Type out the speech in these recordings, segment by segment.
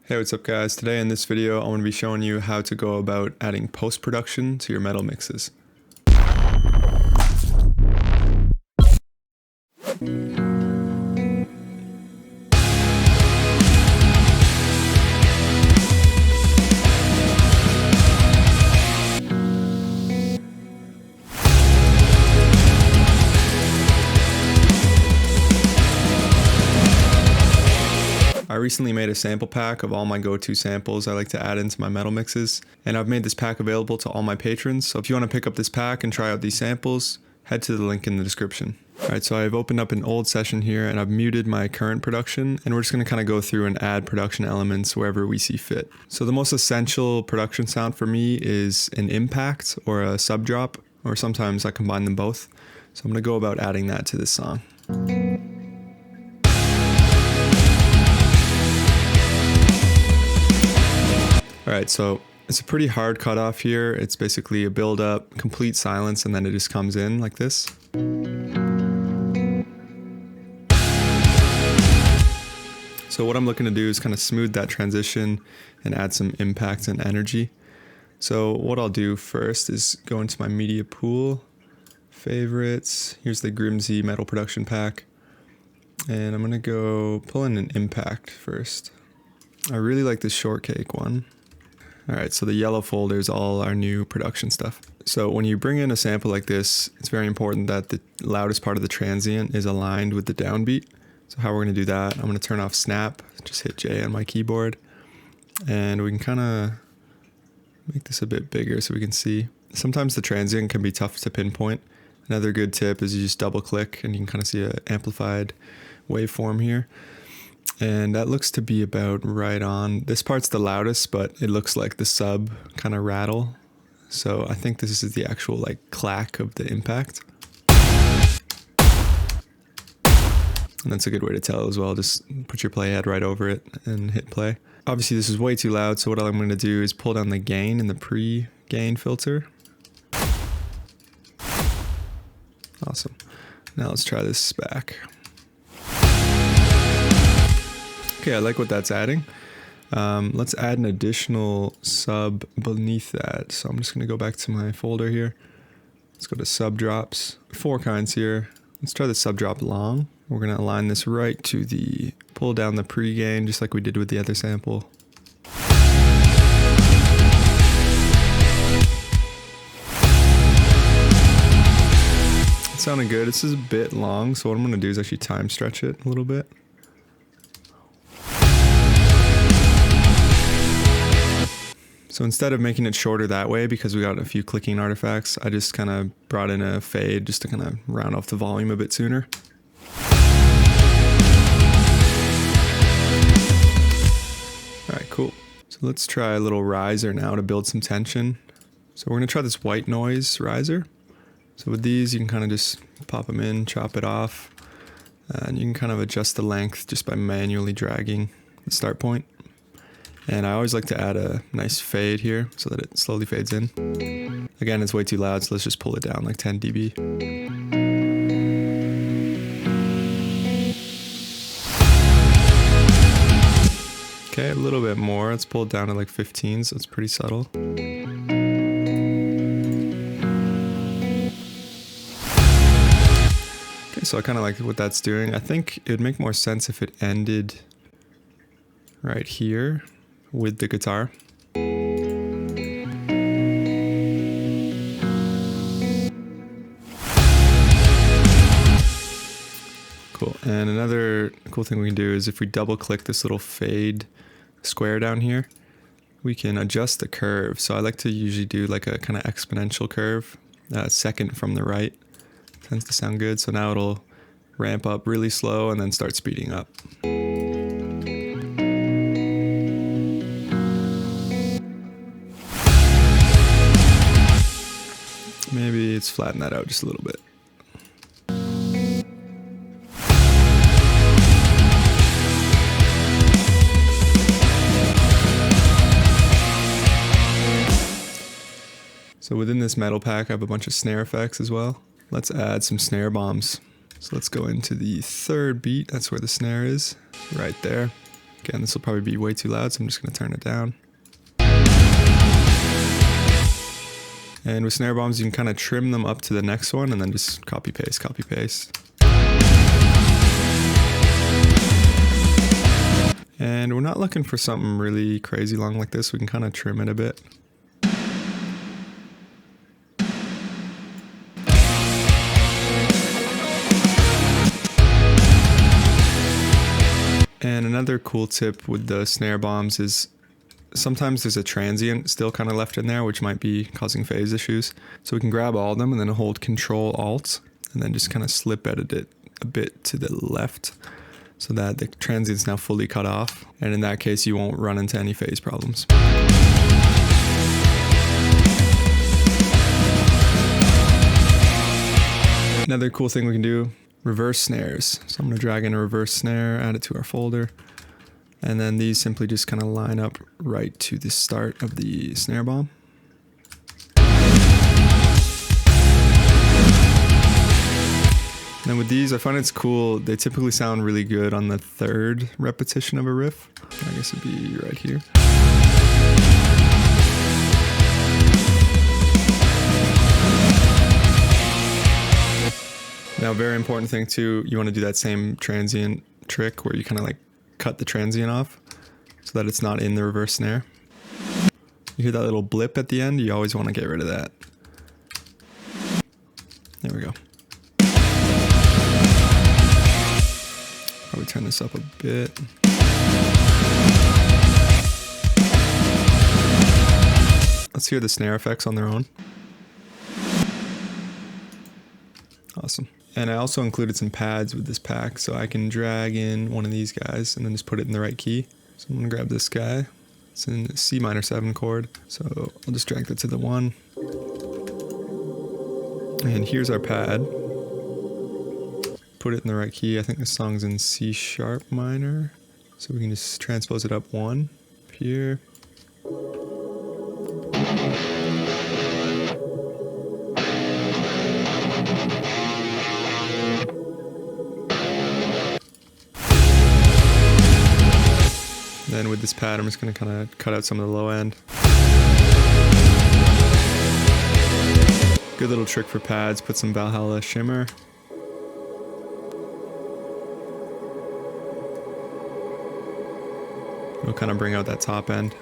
Hey, what's up guys? Today in this video, I'm going to be showing you how to go about adding post-production to your metal mixes. I recently made a sample pack of all my go-to samples I like to add into my metal mixes, and I've made this pack available to all my patrons, so if you want to pick up this pack and try out these samples, head to the link in the description. Alright, so I've opened up an old session here and I've muted my current production, and we're just going to kind of go through and add production elements wherever we see fit. So the most essential production sound for me is an impact or a sub drop, or sometimes I combine them both. So I'm going to go about adding that to this song. Alright, so it's a pretty hard cutoff here. It's basically a build up, complete silence, and then it just comes in like this. So what I'm looking to do is kind of smooth that transition and add some impact and energy. So what I'll do first is go into my media pool, favorites, here's the Grimsy metal production pack, and I'm going to go pull in an impact first. I really like this shortcake one. Alright, so the yellow folder is all our new production stuff. So when you bring in a sample like this, it's very important that the loudest part of the transient is aligned with the downbeat. So how we're going to do that, I'm going to turn off snap, just hit J on my keyboard, and we can kind of make this a bit bigger so we can see. Sometimes the transient can be tough to pinpoint. Another good tip is you just double click and you can kind of see an amplified waveform here. And that looks to be about right on. This part's the loudest, but it looks like the sub kind of rattle. So I think this is the actual like clack of the impact. And that's a good way to tell as well. Just put your playhead right over it and hit play. Obviously this is way too loud, so what I'm going to do is pull down the gain in the pre-gain filter. Awesome. Now let's try this back. Okay, I like what that's adding. Let's add an additional sub beneath that. So I'm just going to go back to my folder here. Let's go to sub drops. 4 kinds here. Let's try the sub drop long. We're going to align this right to the, pull down the pre-gain just like we did with the other sample. It sounded good. This is a bit long, so what I'm going to do is actually time stretch it a little bit. So instead of making it shorter that way, because we got a few clicking artifacts, I just kind of brought in a fade just to kind of round off the volume a bit sooner. Alright, cool. So let's try a little riser now to build some tension. So we're going to try this white noise riser. So with these, you can kind of just pop them in, chop it off, and you can kind of adjust the length just by manually dragging the start point. And I always like to add a nice fade here so that it slowly fades in. Again, it's way too loud, so let's just pull it down like 10 dB. Okay, a little bit more. Let's pull it down to like 15, so it's pretty subtle. Okay, so I kind of like what that's doing. I think it would make more sense if it ended right here with the guitar. Cool. And another cool thing we can do is if we double click this little fade square down here, we can adjust the curve. So I like to usually do like a kind of exponential curve, second from the right. Tends to sound good. So now it'll ramp up really slow and then start speeding up. Maybe let's flatten that out just a little bit. So within this metal pack, I have a bunch of snare effects as well. Let's add some snare bombs. So let's go into the third beat. That's where the snare is, right there. Again, this will probably be way too loud, so I'm just going to turn it down. And with snare bombs, you can kind of trim them up to the next one and then just copy paste, copy paste. And we're not looking for something really crazy long like this. We can kind of trim it a bit. And another cool tip with the snare bombs is sometimes there's a transient still kind of left in there, which might be causing phase issues. So we can grab all of them and then hold Control-Alt and then just kind of slip edit it a bit to the left so that the transient's now fully cut off. And in that case, you won't run into any phase problems. Another cool thing we can do, reverse snares. So I'm going to drag in a reverse snare, add it to our folder. And then these simply just kind of line up right to the start of the snare bomb. And then with these, I find it's cool. They typically sound really good on the third repetition of a riff. I guess it'd be right here. Now, very important thing too, you want to do that same transient trick where you kind of like cut the transient off so that it's not in the reverse snare. You hear that little blip at the end, you always want to get rid of that. There we go. Probably turn this up a bit. Let's hear the snare effects on their own. Awesome. And I also included some pads with this pack, so I can drag in one of these guys and then just put it in the right key. So I'm gonna grab this guy. It's in C minor 7 chord. So I'll just drag that to the 1. And here's our pad. Put it in the right key. I think this song's in C sharp minor. So we can just transpose it up 1 up here. Then with this pad, I'm just going to kind of cut out some of the low end. Good little trick for pads, put some Valhalla shimmer. It'll kind of bring out that top end.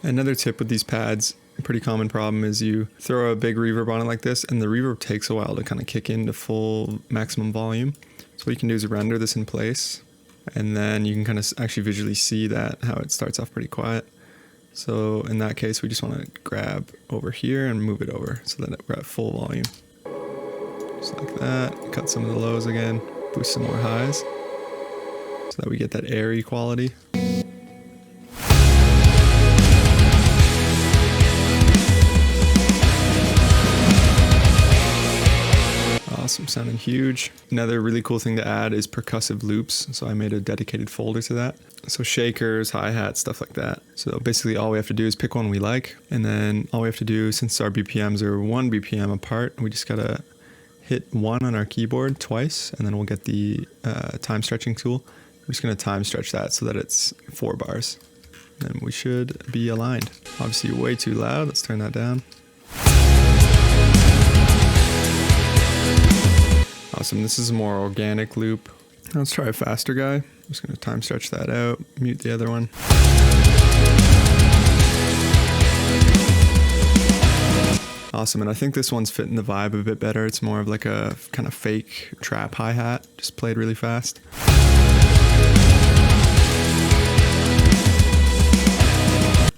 Another tip with these pads, a pretty common problem is you throw a big reverb on it like this and the reverb takes a while to kind of kick into full maximum volume. So what you can do is render this in place and then you can kind of actually visually see that how it starts off pretty quiet. So in that case, we just want to grab over here and move it over so that we're at full volume. Just like that, cut some of the lows again, boost some more highs so that we get that airy quality. Awesome, sounding huge. Another really cool thing to add is percussive loops. So I made a dedicated folder to that. So shakers, hi-hats, stuff like that. So basically all we have to do is pick one we like. And then all we have to do, since our BPMs are 1 BPM apart, we just gotta hit 1 on our keyboard twice, and then we'll get the time stretching tool. We're just gonna time stretch that so that it's 4 bars. And we should be aligned. Obviously way too loud, let's turn that down. Awesome, this is a more organic loop. Let's try a faster guy. I'm just gonna time stretch that out, mute the other one. Awesome, and I think this one's fitting the vibe a bit better. It's more of like a kind of fake trap hi-hat, just played really fast.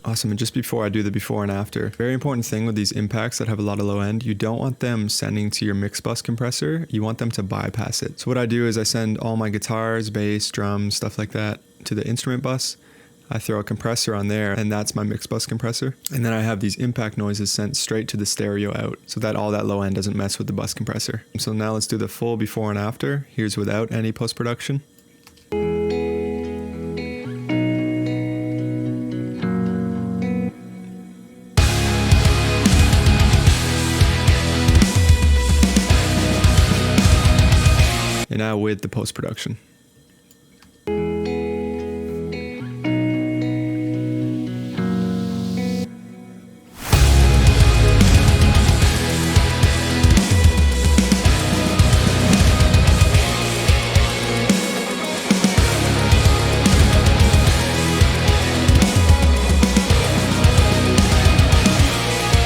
Awesome, and just before I do the before and after, very important thing with these impacts that have a lot of low end, you don't want them sending to your mix bus compressor, you want them to bypass it. So what I do is I send all my guitars, bass, drums, stuff like that to the instrument bus. I throw a compressor on there and that's my mix bus compressor. And then I have these impact noises sent straight to the stereo out so that all that low end doesn't mess with the bus compressor. So now let's do the full before and after. Here's without any post-production. And now with the post-production.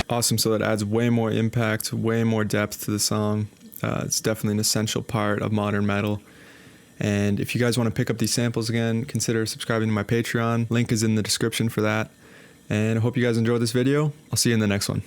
Awesome, so that adds way more impact, way more depth to the song. It's definitely an essential part of modern metal. And if you guys want to pick up these samples again, consider subscribing to my Patreon. Link is in the description for that. And I hope you guys enjoyed this video. I'll see you in the next one.